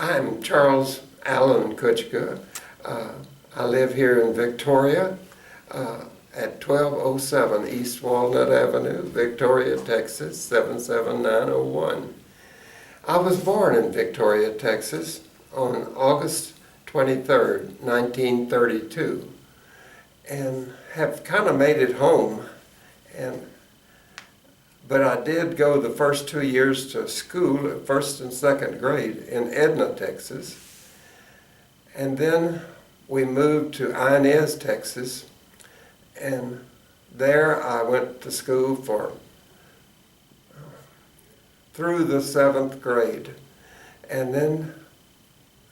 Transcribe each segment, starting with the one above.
I'm Charles Allen Kutchka. I live here in Victoria at 1207 East Walnut Avenue, Victoria, Texas, 77901. I was born in Victoria, Texas on August 23rd, 1932, and have kind of made it home. But I did go the first 2 years to school, first and second grade, in Edna, Texas. And then we moved to Inez, Texas, and there I went to school through the 7th grade. And then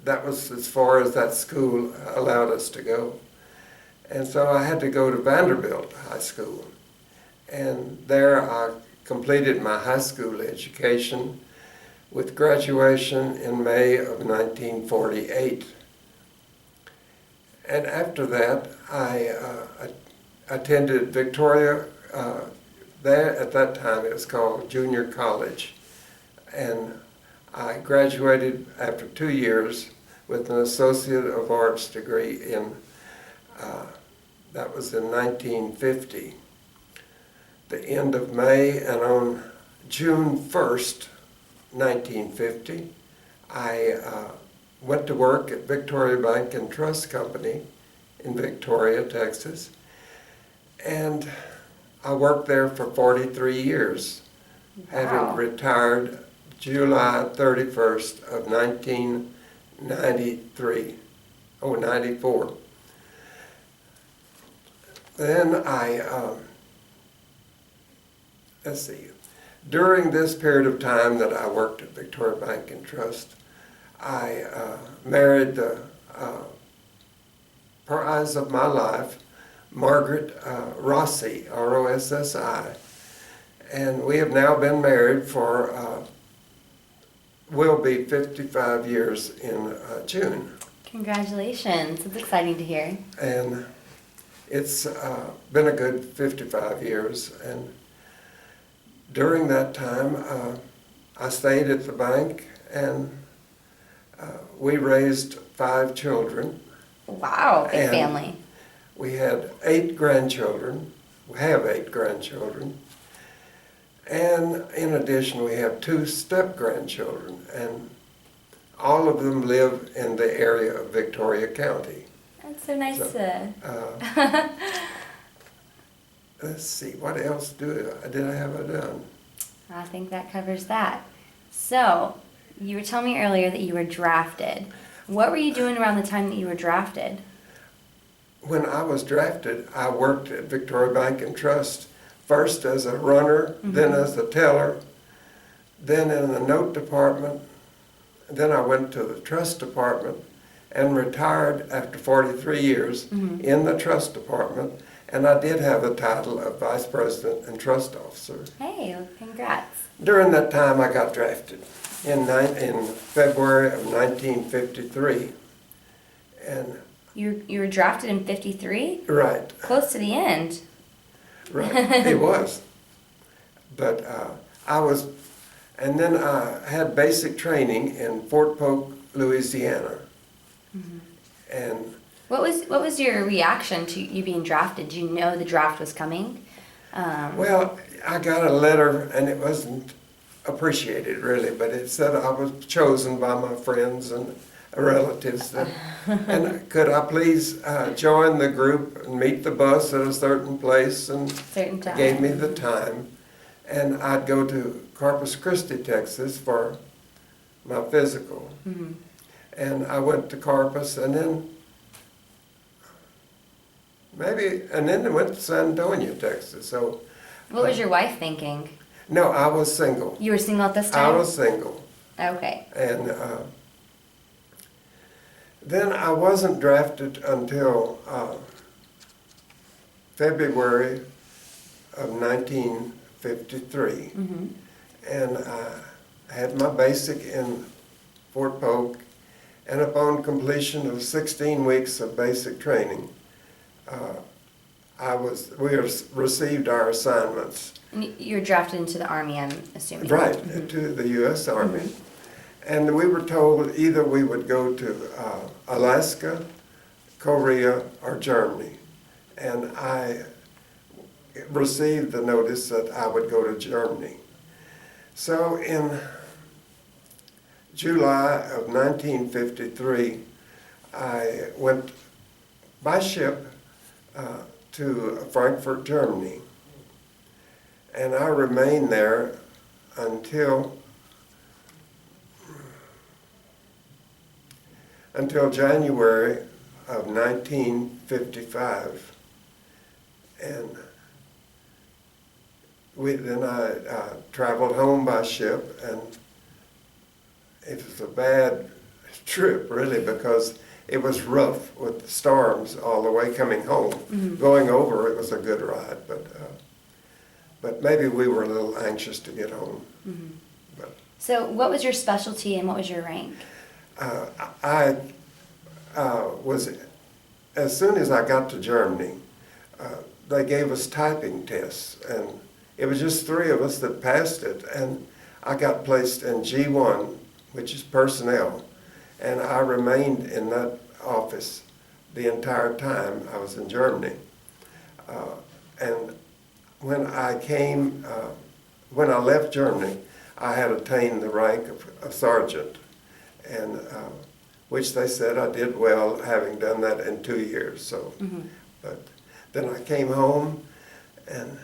that was as far as that school allowed us to go. And so I had to go to Vanderbilt High School. And there I completed my high school education with graduation in May of 1948. And after that, I attended Victoria, there at that time it was called Junior College. And I graduated after 2 years with an Associate of Arts degree that was in 1950. The end of May, and on June 1st, 1950, I went to work at Victoria Bank and Trust Company in Victoria, Texas, and I worked there for 43 years, having retired July 31st of 94. Then let's see, during this period of time that I worked at Victoria Bank and Trust, I married the prize of my life, Margaret Rossi, R-O-S-S-I, and we have now been married for, will be 55 years in June. Congratulations, it's exciting to hear. And it's been a good 55 years, and during that time, I stayed at the bank, and we raised 5 children. Wow, big family. We had 8 grandchildren. We have 8 grandchildren. And in addition, we have 2 step-grandchildren, and all of them live in the area of Victoria County. That's so nice to... Let's see, what else did I have done? I think that covers that. So, you were telling me earlier that you were drafted. What were you doing around the time that you were drafted? When I was drafted, I worked at Victoria Bank and Trust, first as a runner, then as a teller, then in the note department, then I went to the trust department and retired after 43 years in the trust department. And I did have the title of Vice President and Trust Officer. Hey, well, congrats. During that time, I got drafted in February of 1953. And you were drafted in 53? Right. Close to the end. Right, it was. But and then I had basic training in Fort Polk, Louisiana. And What was your reaction to you being drafted? Did you know the draft was coming? Well, I got a letter, and it wasn't appreciated really, but it said I was chosen by my friends and relatives, and could I please join the group and meet the bus at a certain place, and Certain time. gave me the time, and I'd go to Corpus Christi, Texas for my physical. And I went to Corpus, and then I went to San Antonio, Texas. So, What was your wife thinking? no, I was single. You were single at this time? I was single. Okay. And then I wasn't drafted until February of 1953. And I had my basic in Fort Polk, and upon completion of 16 weeks of basic training, we received our assignments. And you were drafted into the Army, I'm assuming. Right, to the U.S. Army. And we were told either we would go to Alaska, Korea, or Germany. And I received the notice that I would go to Germany. So in July of 1953, I went by ship to Frankfurt, Germany. And I remained there until January of 1955. And then I traveled home by ship, and it was a bad trip, really, because it was rough with the storms all the way coming home. Mm-hmm. Going over, it was a good ride, but maybe we were a little anxious to get home. Mm-hmm. But So what was your specialty and what was your rank? I was, as soon as I got to Germany, they gave us typing tests, and it was just 3 of us that passed it, and I got placed in G1, which is personnel, and I remained in that office the entire time I was in Germany. And when I left Germany, I had attained the rank of sergeant, and which they said I did well, having done that in 2 years. So, Mm-hmm. but then I came home and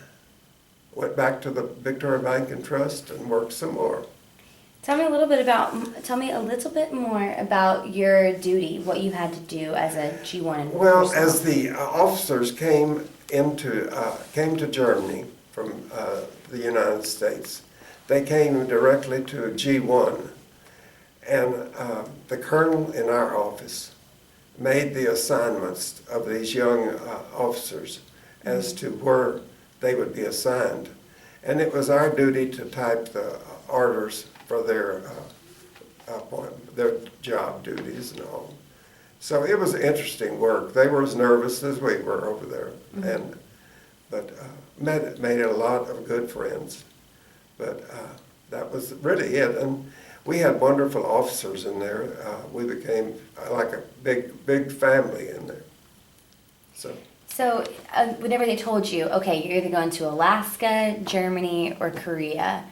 went back to the Victoria Bank and Trust and worked some more. Tell me a little bit more about your duty, what you had to do as a G1. Well, personnel. as the officers came to Germany from the United States, they came directly to G1, and the colonel in our office made the assignments of these young officers as to where they would be assigned, and it was our duty to type the orders for their job duties and all. So it was interesting work. They were as nervous as we were over there, Mm-hmm. but made a lot of good friends. But that was really it, and we had wonderful officers in there. We became like a big family in there. So whenever they told you, okay, you're either going to Alaska, Germany, or Korea,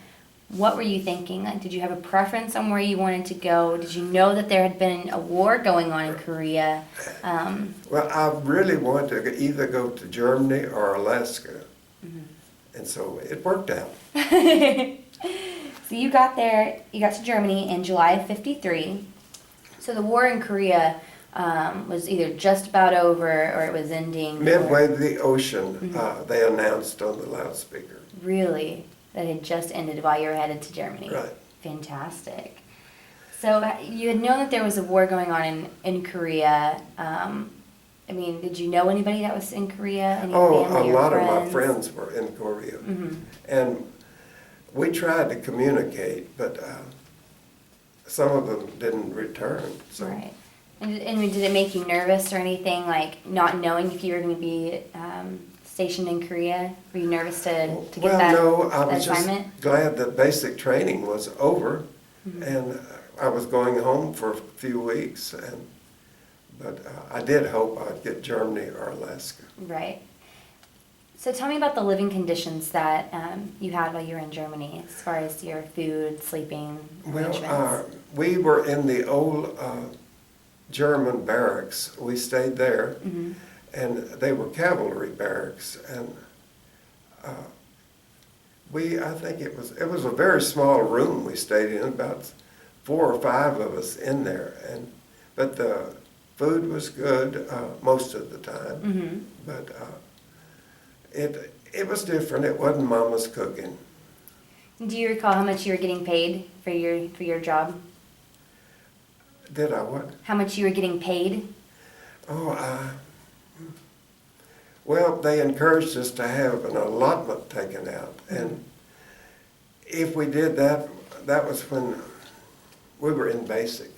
what were you thinking? Like, did you have a preference on where you wanted to go? Did you know that there had been a war going on in Korea? Well, I really wanted to either go to Germany or Alaska, and so it worked out. So you got to Germany in July of '53. So the war in Korea was either just about over or it was ending. Midway the ocean, they announced on the loudspeaker. Really? That had just ended while you were headed to Germany. Right. Fantastic. So you had known that there was a war going on in Korea. I mean, did you know anybody that was in Korea? Any family A or lot of friends? my friends were in Korea. Mm-hmm. And we tried to communicate, but some of them didn't return. So. Right. And did it make you nervous or anything, like not knowing if you were going to be stationed in Korea? Were you nervous to get that no, I was assignment? just glad that basic training was over, and I was going home for a few weeks. But I did hope I'd get Germany or Alaska. Right. So tell me about the living conditions that you had while you were in Germany, as far as your food, sleeping arrangements. Well, we were in the old German barracks. We stayed there, and they were cavalry barracks. And I think it was a very small room we stayed in, about 4 or 5 of us in there. But the food was good most of the time. But it was different. It wasn't Mama's cooking. Do you recall how much you were getting paid for your job? Did I what? How much you were getting paid? Well, they encouraged us to have an allotment taken out, and if we did that, that was when we were in basic.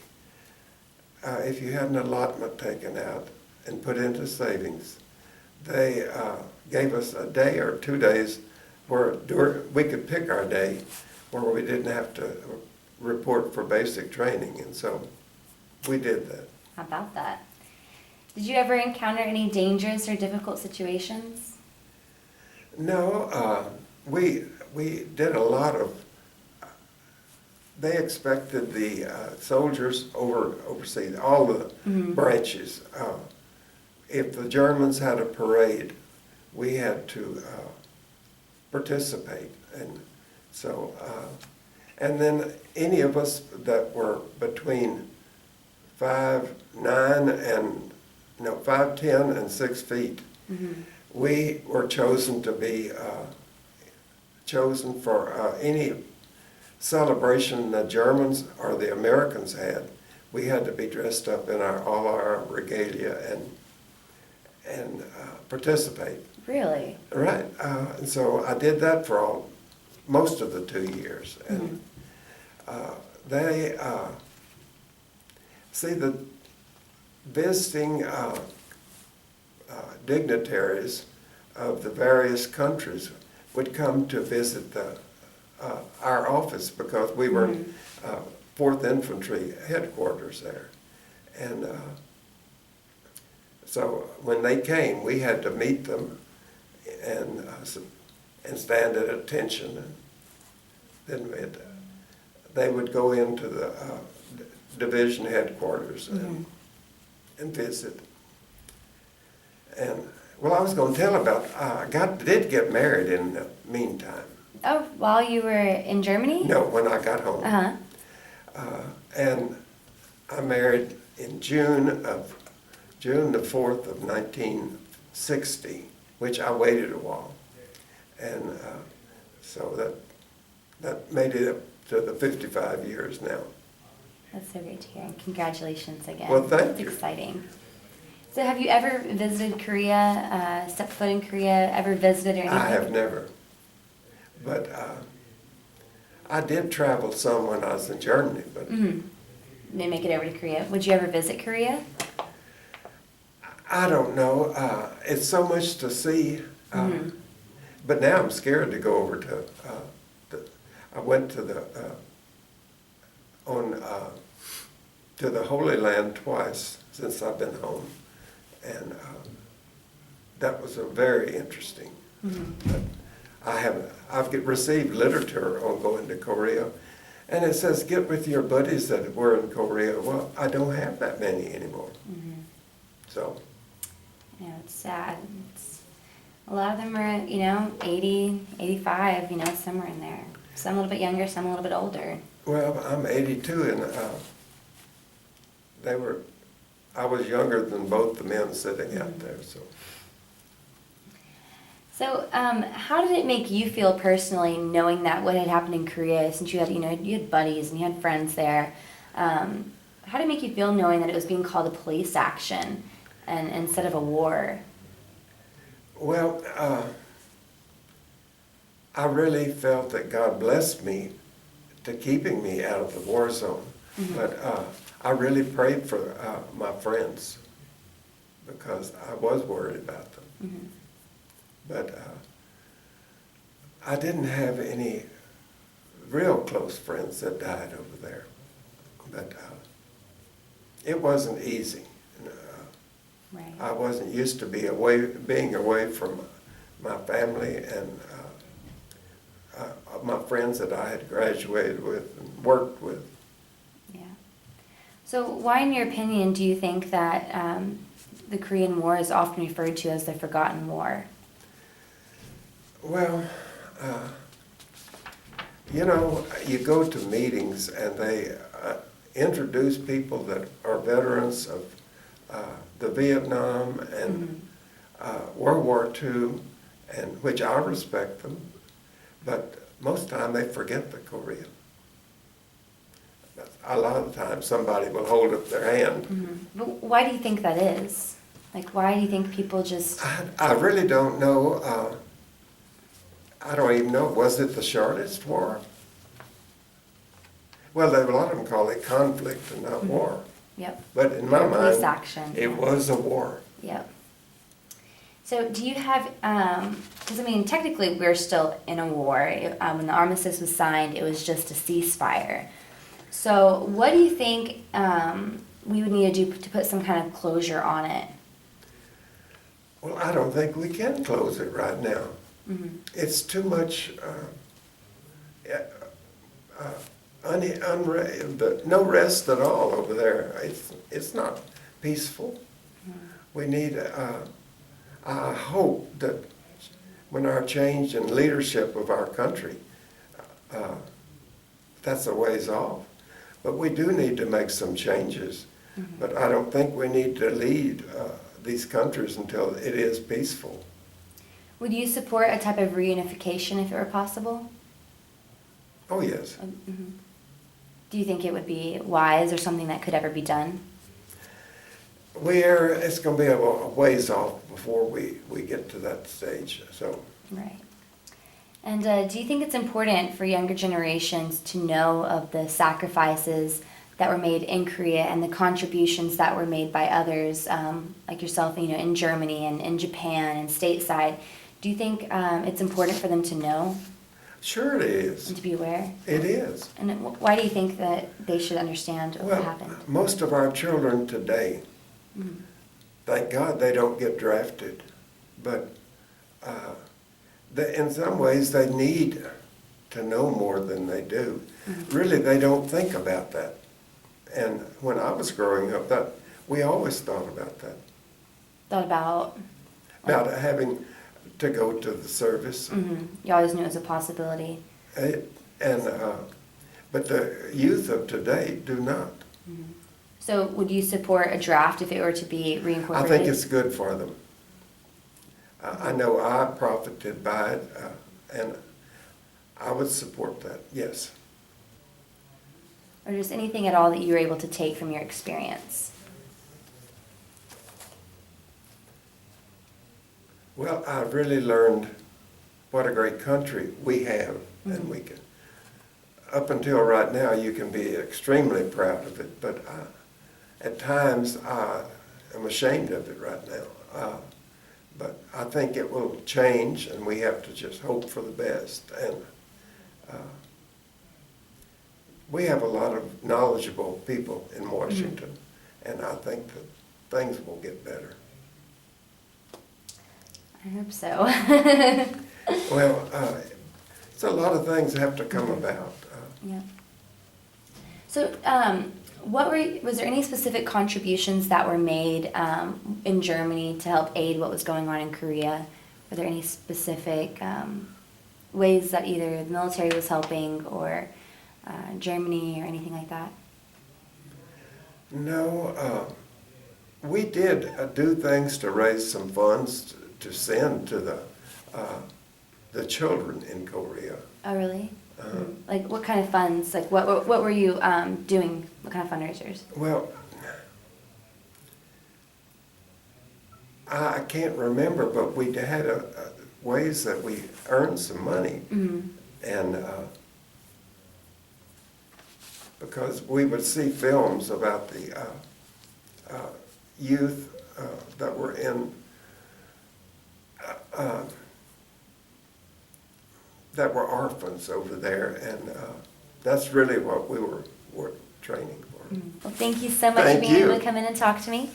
If you had an allotment taken out and put into savings, they gave us a day or 2 days where we could pick our day where we didn't have to report for basic training, and so we did that. How about that? Did you ever encounter any dangerous or difficult situations? No, we did a lot of. They expected the soldiers oversee all the branches. If the Germans had a parade, we had to participate, and so and then any of us that were between 5'10" and 6 feet, we were chosen to be chosen for any celebration the Germans or the Americans had. We had to be dressed up in all our regalia and participate. Really? Right, and so I did that for most of the 2 years, and they see the visiting dignitaries of the various countries would come to visit our office because we were 4th Infantry headquarters there, and so when they came, we had to meet them and stand at attention, and then they would go into the division headquarters and visit. And well, I was going to tell about I did get married in the meantime. Oh, while you were in Germany? No, when I got home. And I married in June the 4th of 1960, which I waited a while, and so that made it up to the 55 years now. That's so great to hear, and congratulations again. Well, thank That's you. exciting. So have you ever visited Korea, stepped foot in Korea, ever visited or anything? I have never, but I did travel some when I was in Germany, but Didn't make it over to Korea. Would you ever visit Korea? I don't know. It's so much to see, but now I'm scared to go over to. I went to the to the Holy Land twice since I've been home, and that was a very interesting. But I've received literature on going to Korea, and it says get with your buddies that were in Korea. Well, I don't have that many anymore. So. Yeah, it's sad. A lot of them are, 80, 85, somewhere in there. Some a little bit younger, some a little bit older. Well, I'm 82, and I was younger than both the men sitting out there, so. So, how did it make you feel personally, knowing that what had happened in Korea, since you had, you had buddies and you had friends there? How did it make you feel knowing that it was being called a police action and instead of a war? Well, I really felt that God blessed me to keeping me out of the war zone. But I really prayed for my friends because I was worried about them. But I didn't have any real close friends that died over there. But it wasn't easy. Right. I wasn't used to being away from my family and my friends that I had graduated with and worked with. Yeah. So why, in your opinion, do you think that the Korean War is often referred to as the Forgotten War? Well, you go to meetings and they introduce people that are veterans of the Vietnam and World War II, and which I respect them, but most of the time they forget the Korean. A lot of the times somebody will hold up their hand. But why do you think that is? Like, why do you think people just... I really don't know. I don't even know. Was it the shortest war? Well, a lot of them call it conflict and not war. Yep. But in my Police mind, action. it was a war. Yep. So do you have, because technically we're still in a war. When the armistice was signed, it was just a ceasefire. So what do you think we would need to do to put some kind of closure on it? Well, I don't think we can close it right now. Mm-hmm. It's too much, no rest at all over there. It's not peaceful. Mm-hmm. We need, I hope that when our change in leadership of our country, that's a ways off. But we do need to make some changes. Mm-hmm. But I don't think we need to lead these countries until it is peaceful. Would you support a type of reunification if it were possible? Oh, yes. Mm-hmm. Do you think it would be wise or something that could ever be done? It's going to be a ways off before we get to that stage. So. Right. And do you think it's important for younger generations to know of the sacrifices that were made in Korea and the contributions that were made by others, like yourself, in Germany and in Japan and stateside? Do you think it's important for them to know? Sure it is. And to be aware? It is. And why do you think that they should understand what happened? Most of our children today, thank God they don't get drafted, but in some ways they need to know more than they do. Mm-hmm. Really, they don't think about that. And when I was growing up, we always thought about that. Thought about? About having to go to the service. Mm-hmm. You always knew it was a possibility. But the youth of today do not. Mm-hmm. So would you support a draft if it were to be reincorporated? I think it's good for them. I know I profited by it, and I would support that, yes. Or just anything at all that you were able to take from your experience? Well, I've really learned what a great country we have, and we can. Up until right now, you can be extremely proud of it, but at times I am ashamed of it right now. But I think it will change, and we have to just hope for the best. And we have a lot of knowledgeable people in Washington, and I think that things will get better. I hope so. Well, it's a lot of things have to come about. Yeah. So, was there any specific contributions that were made in Germany to help aid what was going on in Korea? Were there any specific ways that either the military was helping or Germany or anything like that? No, we did do things to raise some funds to send to the children in Korea. Oh, really? Like what kind of funds? Like what were you doing? What kind of fundraisers? Well, I can't remember, but we had ways that we earned some money, and because we would see films about the youth that were in that were orphans over there, and that's really what we were training for. Well, thank you so much Thank for being you. able to come in and talk to me.